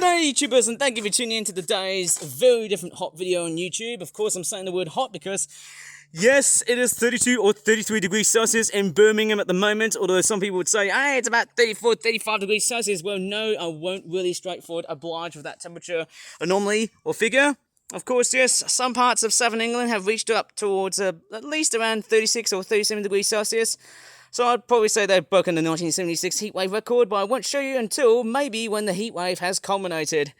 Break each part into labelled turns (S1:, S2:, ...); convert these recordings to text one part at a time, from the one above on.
S1: G'day YouTubers, and thank you for tuning in to today's very different hot video on YouTube. Of course, I'm saying the word hot because, yes, it is 32 or 33 degrees Celsius in Birmingham at the moment, although some people would say, hey, it's about 34, 35 degrees Celsius. Well, no, I won't really straightforward oblige with that temperature anomaly or figure. Of course, yes, some parts of southern England have reached up towards at least around 36 or 37 degrees Celsius. So I'd probably say they've broken the 1976 heatwave record, but I won't show you until maybe when the heatwave has culminated.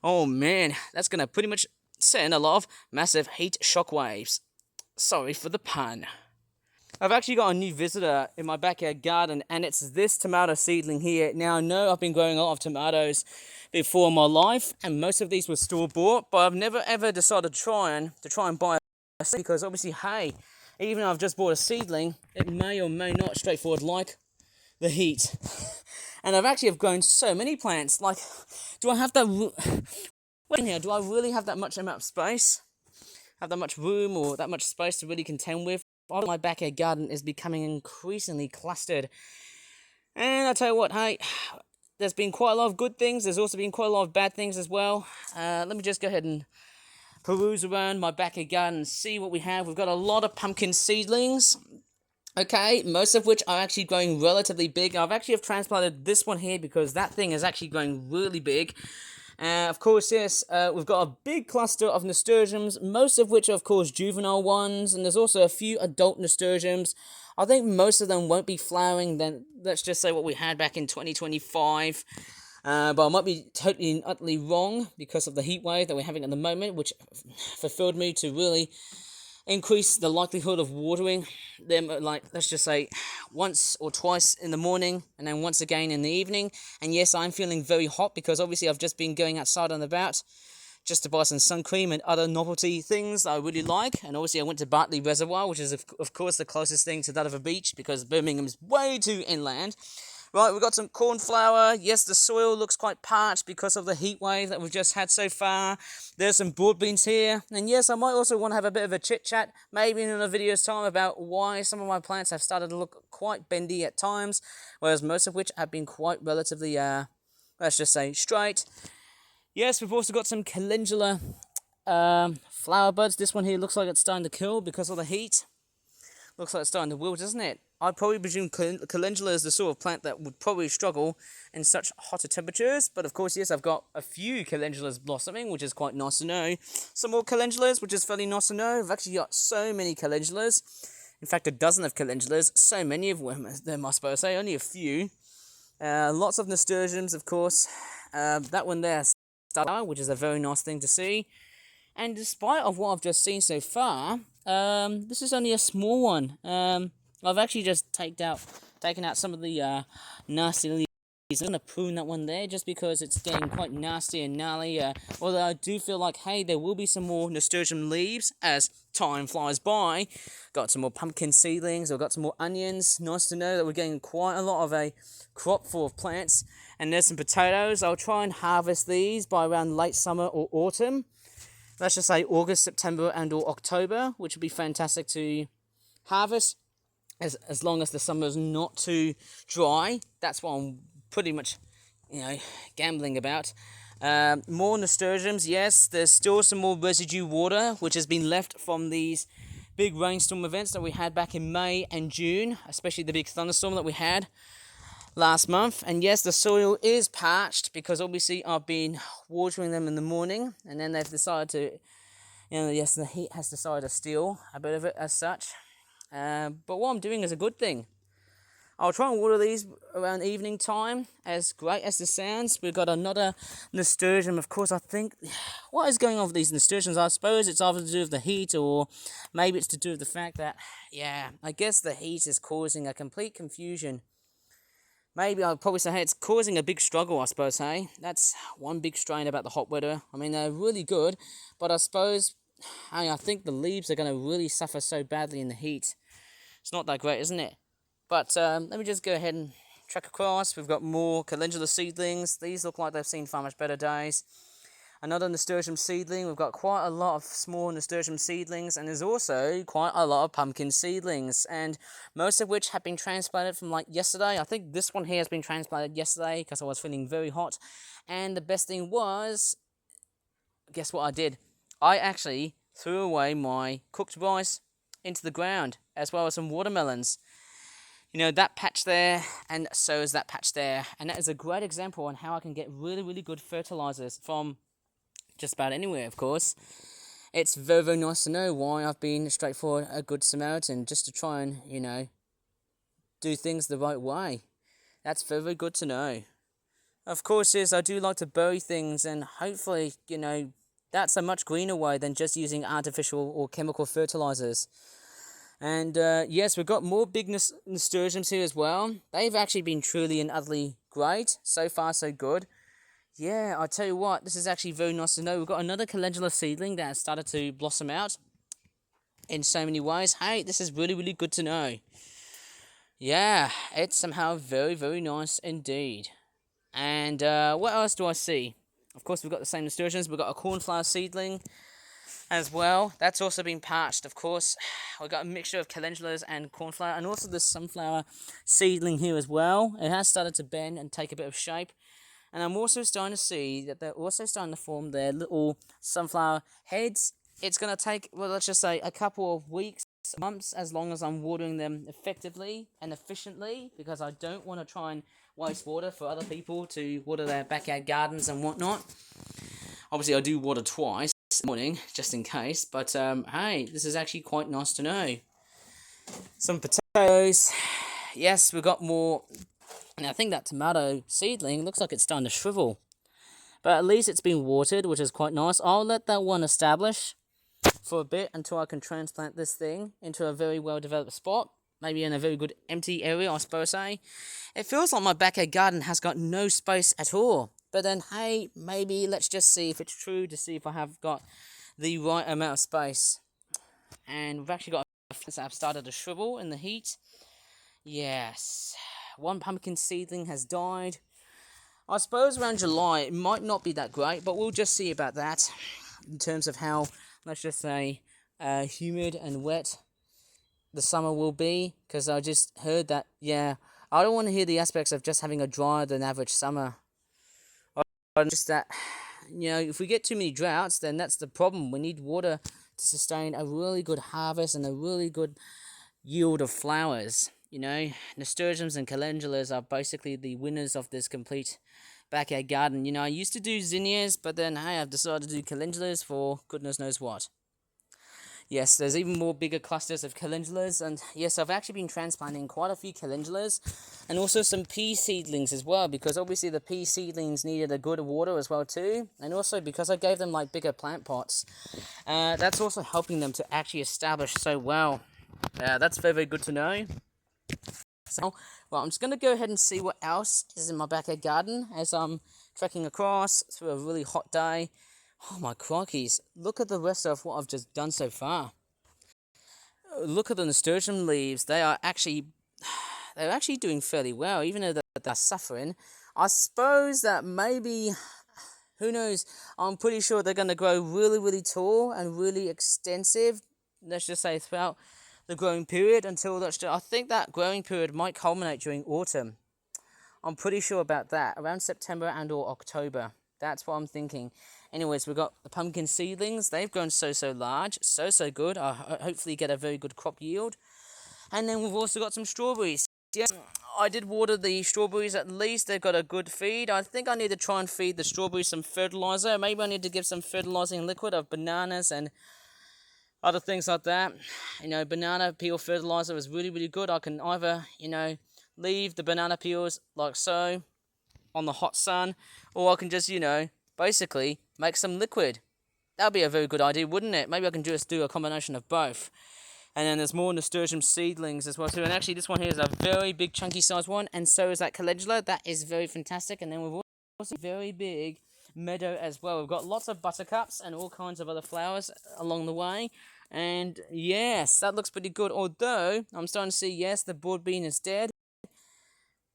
S1: Oh man, that's going to pretty much send a lot of massive heat shockwaves. Sorry for the pun. I've actually got a new visitor in my backyard garden, and it's this tomato seedling here. Now, I know I've been growing a lot of tomatoes before in my life, and most of these were store-bought, but I've never ever decided to try and buy a seed, because obviously, hey, even though I've just bought a seedling, it may or may not straightforward like the heat. And I've actually grown so many plants. Like, do I have that? Wait here, do I really have that much amount of space? Have that much room or that much space to really contend with? My backyard garden is becoming increasingly clustered. And I tell you what, hey, there's been quite a lot of good things. There's also been quite a lot of bad things as well. Let me just go ahead and peruse around my backyard garden and see what we have. We've got a lot of pumpkin seedlings. Okay, most of which are actually growing relatively big. I've actually transplanted this one here because that thing is actually growing really big. Of course, yes, we've got a big cluster of nasturtiums, most of which are, of course, juvenile ones, and there's also a few adult nasturtiums. I think most of them won't be flowering, then let's just say what we had back in 2025. But I might be totally and utterly wrong because of the heat wave that we're having at the moment, which fulfilled me to really increase the likelihood of watering them, like, let's just say, once or twice in the morning, and then once again in the evening. And yes, I'm feeling very hot because obviously I've just been going outside and about just to buy some sun cream and other novelty things that I really like. And obviously I went to Bartley Reservoir, which is of course the closest thing to that of a beach because Birmingham is way too inland. Right, we've got some cornflower. Yes, the soil looks quite parched because of the heat wave that we've just had so far. There's some broad beans here. And yes, I might also want to have a bit of a chit-chat, maybe in a video's time, about why some of my plants have started to look quite bendy at times, whereas most of which have been quite relatively, let's just say, straight. Yes, we've also got some calendula flower buds. This one here looks like it's starting to kill because of the heat. Looks like it's starting to wilt, doesn't it? I'd probably presume calendula is the sort of plant that would probably struggle in such hotter temperatures. But of course, yes, I've got a few calendulas blossoming, which is quite nice to know. Some more calendulas, which is fairly nice to know. I've actually got so many calendulas. In fact, a dozen of calendulas. So many of them, I suppose. Only a few. Lots of nasturtiums, of course. That one there, star, which is a very nice thing to see. And despite of what I've just seen so far, this is only a small one. I've actually just taken out some of the nasty leaves. I'm going to prune that one there just because it's getting quite nasty and gnarly. Although I do feel like, hey, there will be some more nasturtium leaves as time flies by. Got some more pumpkin seedlings. I've got some more onions. Nice to know that we're getting quite a lot of a crop full of plants. And there's some potatoes. I'll try and harvest these by around late summer or autumn. Let's just say August, September, and or October, which would be fantastic to harvest, as long as the summer is not too dry. That's what I'm pretty much, gambling about. More nasturtiums, yes. There's still some more residue water, which has been left from these big rainstorm events that we had back in May and June, especially the big thunderstorm that we had last month. And yes, the soil is parched because obviously I've been watering them in the morning, and then they've decided to, yes, the heat has decided to steal a bit of it as such. But what I'm doing is a good thing. I'll try and water these around evening time. As great as this sounds, we've got another nasturtium. Of course, I think, what is going on with these nasturtiums? I suppose it's either to do with the heat, or maybe it's to do with the fact that, I guess the heat is causing a complete confusion. Maybe I'll probably say, hey, it's causing a big struggle, I suppose, hey? That's one big strain about the hot weather. I mean, they're really good, but I suppose, I think the leaves are going to really suffer so badly in the heat. It's not that great, isn't it? But let me just go ahead and track across. We've got more calendula seedlings. These look like they've seen far much better days. another nasturtium seedling. We've got quite a lot of small nasturtium seedlings, and there's also quite a lot of pumpkin seedlings, and most of which have been transplanted from like yesterday. I think this one here has been transplanted yesterday because I was feeling very hot, and the best thing was, guess what I did? I actually threw away my cooked rice into the ground, as well as some watermelons. You know, that patch there, and so is that patch there. And that is a great example on how I can get really, really good fertilizers from just about anywhere, of course. It's very, very nice to know why I've been straightforward, a good Samaritan, just to try and, you know, do things the right way. That's very, very good to know. Of course, yes, I do like to bury things, and hopefully, you know, that's a much greener way than just using artificial or chemical fertilizers. And yes, we've got more big nasturtiums here as well. They've actually been truly and utterly great. So far, so good. Yeah, I tell you what, this is actually very nice to know. We've got another calendula seedling that has started to blossom out in so many ways. Hey, this is really, really good to know. Yeah, it's somehow very, very nice indeed. And what else do I see? Of course, we've got the same nasturtiums. We've got a cornflower seedling as well. That's also been parched, of course. We've got a mixture of calendulas and cornflower, and also the sunflower seedling here as well. It has started to bend and take a bit of shape. And I'm also starting to see that they're also starting to form their little sunflower heads. It's going to take, well, let's just say a couple of weeks, months, as long as I'm watering them effectively and efficiently, because I don't want to try and waste water for other people to water their backyard gardens and whatnot. Obviously, I do water twice in the morning, just in case, but hey, this is actually quite nice to know. Some potatoes. Yes, we've got more. And I think that tomato seedling looks like it's starting to shrivel. But at least it's been watered, which is quite nice. I'll let that one establish for a bit until I can transplant this thing into a very well-developed spot. Maybe in a very good empty area, I suppose. It feels like my backyard garden has got no space at all. But then, hey, maybe let's just see if it's true, to see if I have got the right amount of space. And we've actually got that have started to shrivel in the heat. Yes. One pumpkin seedling has died. I suppose around July it might not be that great, but we'll just see about that in terms of how, let's just say, humid and wet the summer will be. Because I just heard that, yeah, I don't want to hear the aspects of just having a drier than average summer. Just that, you know, if we get too many droughts, then that's the problem. We need water to sustain a really good harvest and a really good yield of flowers. You know, nasturtiums and calendulas are basically the winners of this complete backyard garden. You know, I used to do zinnias, but then, hey, I've decided to do calendulas for goodness knows what. Yes, there's even more bigger clusters of calendulas, and yes, I've actually been transplanting quite a few calendulas, and also some pea seedlings as well, because obviously the pea seedlings needed a good water as well too, and also because I gave them like bigger plant pots, that's also helping them to actually establish so well. That's very, very good to know. So, well, I'm just going to go ahead and see what else is in my backyard garden as I'm trekking across through a really hot day. Oh my crikeys, look at the rest of what I've just done so far. Look at the nasturtium leaves, they're actually doing fairly well, even though they're suffering. I suppose that maybe, who knows, I'm pretty sure they're going to grow really, really tall and really extensive, let's just say throughout the growing period until, I think that growing period might culminate during autumn. I'm pretty sure about that, around September and or October. That's what I'm thinking. Anyways, we've got the pumpkin seedlings. They've grown so large, so good. I hopefully get a very good crop yield. And then we've also got some strawberries. Yes, I did water the strawberries at least. They've got a good feed. I think I need to try and feed the strawberries some fertilizer. Maybe I need to give some fertilizing liquid of bananas and other things like that. You know, banana peel fertilizer is really, really good. I can either, you know, leave the banana peels like so on the hot sun, or I can just, you know, basically make some liquid. That'd be a very good idea, wouldn't it? Maybe I can just do a combination of both. And then there's more nasturtium seedlings as well too. And actually this one here is a very big chunky size one, and so is that calendula. That is very fantastic. And then we've also a very big meadow as well. We've got lots of buttercups and all kinds of other flowers along the way. And yes, that looks pretty good. Although I'm starting to see, yes, the broad bean is dead.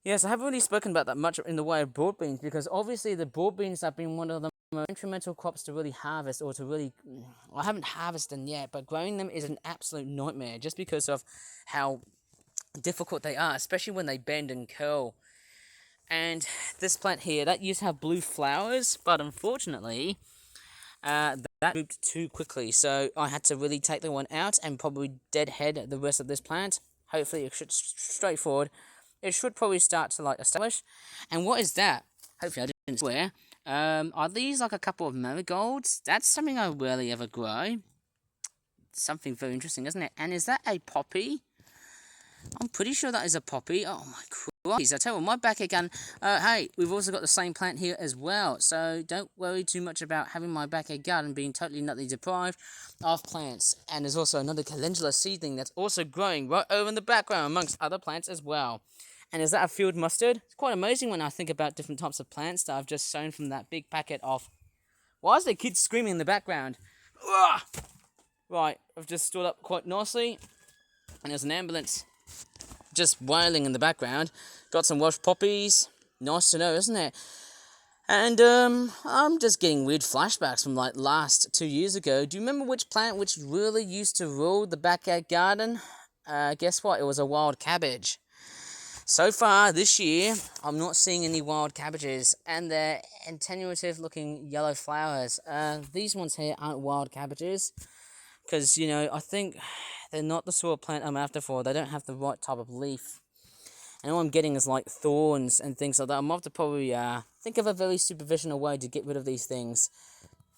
S1: Yes, I haven't really spoken about that much in the way of broad beans, because obviously the broad beans have been one of the instrumental crops to really harvest or to really... I haven't harvested them yet, but growing them is an absolute nightmare just because of how difficult they are, especially when they bend and curl. And this plant here, that used to have blue flowers, but unfortunately, that drooped too quickly. So I had to really take the one out and probably deadhead the rest of this plant. Hopefully it should straightforward. It should probably start to like establish. And what is that? Hopefully I didn't swear. Are these like a couple of marigolds? That's something I rarely ever grow. Something very interesting, isn't it? And is that a poppy? I'm pretty sure that is a poppy. Oh my Christ. I tell you what, my backyard garden... hey, we've also got the same plant here as well. So don't worry too much about having my backyard garden being totally nutty deprived of plants. And there's also another calendula seedling that's also growing right over in the background amongst other plants as well. And is that a field mustard? It's quite amazing when I think about different types of plants that I've just sown from that big packet of... Why is there kids screaming in the background? Ugh! Right, I've just stood up quite nicely. And there's an ambulance just wailing in the background. Got some Welsh poppies. Nice to know, isn't it? And I'm just getting weird flashbacks from like last 2 years ago. Do you remember which plant which really used to rule the backyard garden? Guess what? It was a wild cabbage. So far this year, I'm not seeing any wild cabbages, and they're attenuative looking yellow flowers. These ones here aren't wild cabbages, because, you know, I think they're not the sort of plant I'm after for. They don't have the right type of leaf. And all I'm getting is like thorns and things like that. I'm going to have to probably think of a very supervisional way to get rid of these things.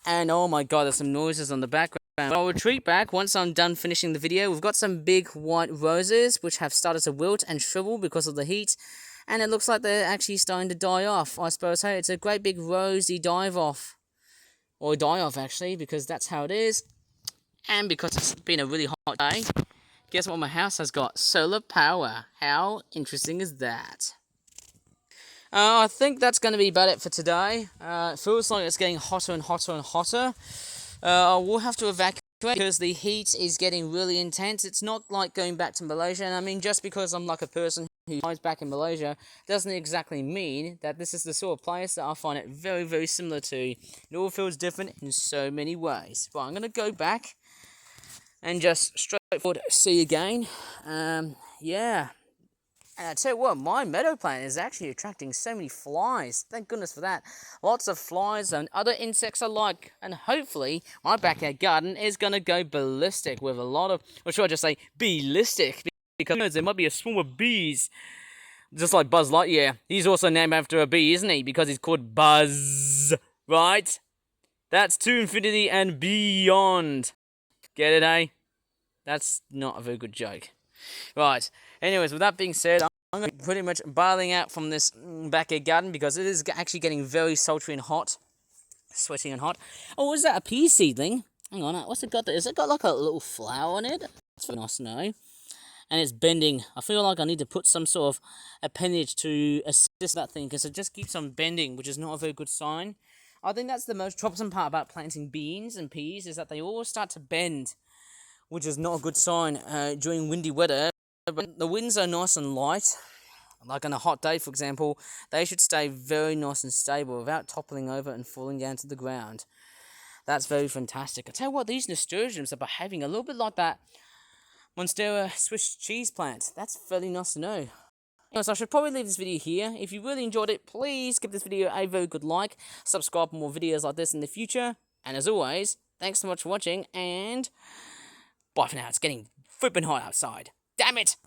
S1: And oh my god, there's some noises on the background. I'll retreat back once I'm done finishing the video. We've got some big white roses which have started to wilt and shrivel because of the heat. And it looks like they're actually starting to die off, I suppose. Hey, it's a great big rosy die-off. Or die-off, actually, because that's how it is. And because it's been a really hot day, guess what my house has got? Solar power. How interesting is that? I think that's going to be about it for today. It feels like it's getting hotter and hotter and hotter. We'll have to evacuate because the heat is getting really intense. It's not like going back to Malaysia. And I mean, just because I'm like a person who lives back in Malaysia doesn't exactly mean that this is the sort of place that I find it very, very similar to. It all feels different in so many ways. But I'm going to go back and just straightforward see again. Yeah. And I tell you what, my meadow plant is actually attracting so many flies. Thank goodness for that. Lots of flies and other insects alike. And hopefully, my backyard garden is going to go ballistic with a lot of... Or should I just say, ballistic? Because there might be a swarm of bees. Just like Buzz Lightyear. He's also named after a bee, isn't he? Because he's called Buzz. Right? That's to infinity and beyond. Get it, eh? That's not a very good joke. Right. Anyways, with that being said, I'm going to be pretty much bailing out from this backyard garden because it is actually getting very sultry and hot. Sweaty and hot. Oh, is that a pea seedling? Hang on, what's it got there? Has it got like a little flower on it? That's very nice to know. And it's bending. I feel like I need to put some sort of appendage to assist that thing because it just keeps on bending, which is not a very good sign. I think that's the most troublesome part about planting beans and peas is that they all start to bend, which is not a good sign during windy weather. But the winds are nice and light, like on a hot day, for example, they should stay very nice and stable without toppling over and falling down to the ground. That's very fantastic. I tell you what, these nasturtiums are behaving a little bit like that Monstera Swiss cheese plant. That's fairly nice to know. So I should probably leave this video here. If you really enjoyed it, please give this video a very good like. Subscribe for more videos like this in the future. And as always, thanks so much for watching, and bye for now. It's getting flipping hot outside. Damn it!